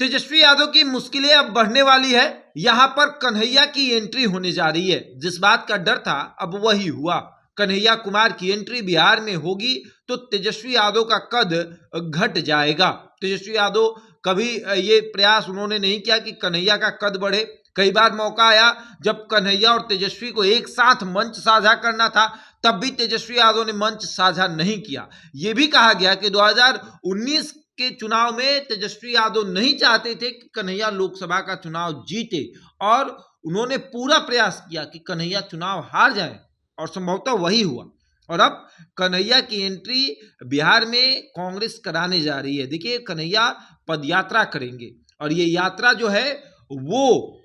तेजस्वी यादव की मुश्किलें अब बढ़ने वाली है। यहां पर कन्हैया की एंट्री होने जा रही है। जिस बात का डर था अब वही हुआ। कन्हैया कुमार की एंट्री बिहार में होगी तो तेजस्वी यादव का कद घट जाएगा। तेजस्वी यादव कभी ये प्रयास उन्होंने नहीं किया कि कन्हैया का कद बढ़े। कई बार मौका आया जब कन्हैया और तेजस्वी को एक साथ मंच साझा करना था, तब भी तेजस्वी यादव ने मंच साझा नहीं किया। यह भी कहा गया कि 2019 के चुनाव में तेजस्वी यादव नहीं चाहते थे कि कन्हैया लोकसभा का चुनाव जीते और उन्होंने पूरा प्रयास किया कि कन्हैया चुनाव हार जाए और संभवतः वही हुआ। और अब कन्हैया की एंट्री बिहार में कांग्रेस कराने जा रही है। देखिए, कन्हैया पदयात्रा करेंगे और ये यात्रा जो है वो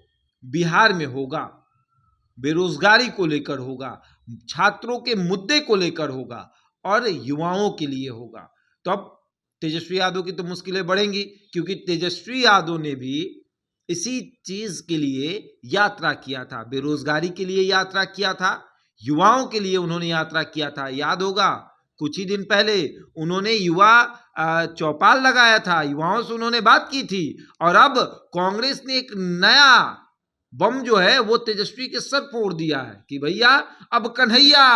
बिहार में होगा, बेरोजगारी को लेकर होगा, छात्रों के मुद्दे को लेकर होगा और युवाओं के लिए होगा। तो अब तेजस्वी यादव की तो मुश्किलें बढ़ेंगी, क्योंकि तेजस्वी यादव ने भी इसी चीज के लिए यात्रा किया था, बेरोजगारी के लिए यात्रा किया था, युवाओं के लिए उन्होंने यात्रा किया था। याद होगा कुछ ही दिन पहले उन्होंने युवा चौपाल लगाया था, युवाओं से उन्होंने बात की थी। और अब कांग्रेस ने एक नया बम जो है वो तेजस्वी के सर फोड़ दिया है कि भैया अब कन्हैया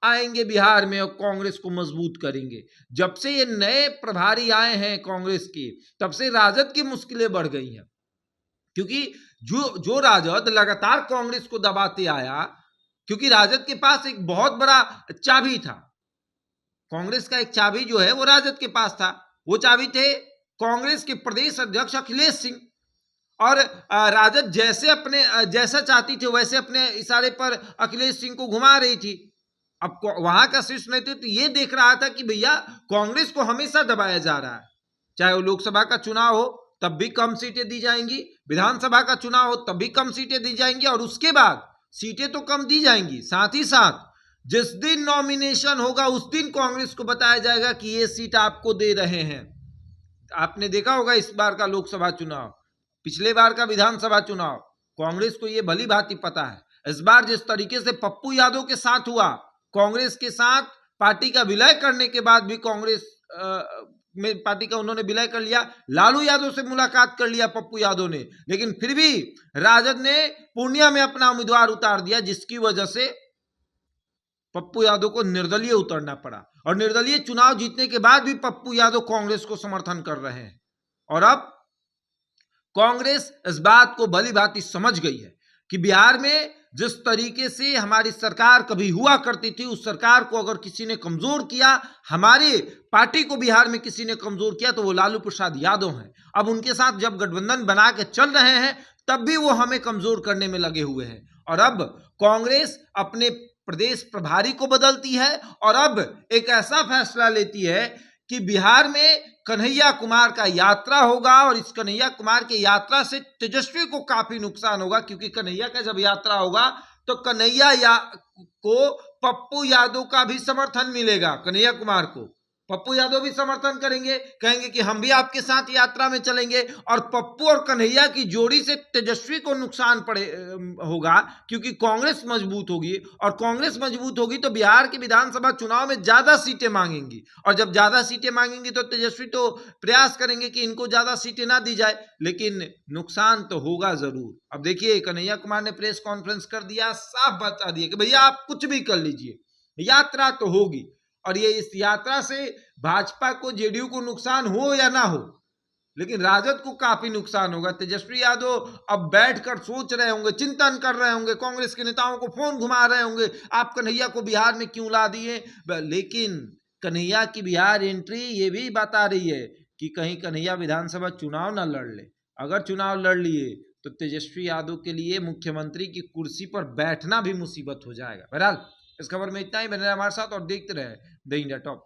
आएंगे बिहार में और कांग्रेस को मजबूत करेंगे। जब से ये नए प्रभारी आए हैं कांग्रेस के, तब से राजद की मुश्किलें बढ़ गई हैं, क्योंकि जो राजद लगातार कांग्रेस को दबाते आया, क्योंकि राजद के पास एक बहुत बड़ा चाबी था। कांग्रेस का एक चाबी जो है वो राजद के पास था। वो चाबी थे कांग्रेस के प्रदेश अध्यक्ष अखिलेश सिंह। और राजद जैसा चाहती थी वैसे अपने इशारे पर अखिलेश सिंह को घुमा रही थी। अब वहां का शीर्ष नेतृत्व ये देख रहा था कि भैया कांग्रेस को हमेशा दबाया जा रहा है, चाहे वो लोकसभा का चुनाव हो तब भी कम सीटें दी जाएंगी, विधानसभा का चुनाव हो तब भी कम सीटें दी जाएंगी, और उसके बाद सीटें तो कम दी जाएंगी, साथ ही साथ जिस दिन नॉमिनेशन होगा उस दिन कांग्रेस को बताया जाएगा कि ये सीट आपको दे रहे हैं। आपने देखा होगा इस बार का लोकसभा चुनाव, पिछले बार का विधानसभा चुनाव, कांग्रेस को यह भली भांति पता है। इस बार जिस तरीके से पप्पू यादव के साथ हुआ, कांग्रेस के साथ पार्टी का विलय करने के बाद भी कांग्रेस में पार्टी का उन्होंने विलय कर लिया, लालू यादव से मुलाकात कर लिया पप्पू यादव ने, लेकिन फिर भी राजद ने पूर्णिया में अपना उम्मीदवार उतार दिया, जिसकी वजह से पप्पू यादव को निर्दलीय उतरना पड़ा। और निर्दलीय चुनाव जीतने के बाद भी पप्पू यादव कांग्रेस को समर्थन कर रहे हैं। और अब कांग्रेस इस बात को भली भांति समझ गई है कि बिहार में जिस तरीके से हमारी सरकार कभी हुआ करती थी, उस सरकार को अगर किसी ने कमजोर किया, हमारी पार्टी को बिहार में किसी ने कमजोर किया, तो वो लालू प्रसाद यादव हैं। अब उनके साथ जब गठबंधन बना के चल रहे हैं तब भी वो हमें कमजोर करने में लगे हुए हैं। और अब कांग्रेस अपने प्रदेश प्रभारी को बदलती है और अब एक ऐसा फैसला लेती है कि बिहार में कन्हैया कुमार का यात्रा होगा, और इस कन्हैया कुमार की यात्रा से तेजस्वी को काफी नुकसान होगा, क्योंकि कन्हैया का जब यात्रा होगा तो कन्हैया को पप्पू यादव का भी समर्थन मिलेगा। कन्हैया कुमार को पप्पू यादव भी समर्थन करेंगे, कहेंगे कि हम भी आपके साथ यात्रा में चलेंगे, और पप्पू और कन्हैया की जोड़ी से तेजस्वी को नुकसान होगा, क्योंकि कांग्रेस मजबूत होगी, और कांग्रेस मजबूत होगी तो बिहार के विधानसभा चुनाव में ज्यादा सीटें मांगेंगी, और जब ज्यादा सीटें मांगेंगी तो तेजस्वी तो प्रयास करेंगे कि इनको ज्यादा सीटें ना दी जाए, लेकिन नुकसान तो होगा जरूर। अब देखिए, कन्हैया कुमार ने प्रेस कॉन्फ्रेंस कर दिया, साफ बता दिया कि भैया आप कुछ भी कर लीजिए, यात्रा तो होगी, और ये इस यात्रा से भाजपा को, जेडीयू को नुकसान हो या ना हो, लेकिन राजद को काफी नुकसान होगा। तेजस्वी यादव अब बैठकर सोच रहे होंगे, चिंतन कर रहे होंगे, कांग्रेस के नेताओं को फोन घुमा रहे होंगे, आप कन्हैया को बिहार में क्यों ला दिए। लेकिन कन्हैया की बिहार एंट्री ये भी बता रही है कि कहीं कन्हैया विधानसभा चुनाव ना लड़ ले। अगर चुनाव लड़ लिए तो तेजस्वी यादव के लिए मुख्यमंत्री की कुर्सी पर बैठना भी मुसीबत हो जाएगा। बहरहाल इस खबर में इतना ही। बने रहे हमारे साथ और देखते रहे द इंडिया टॉप।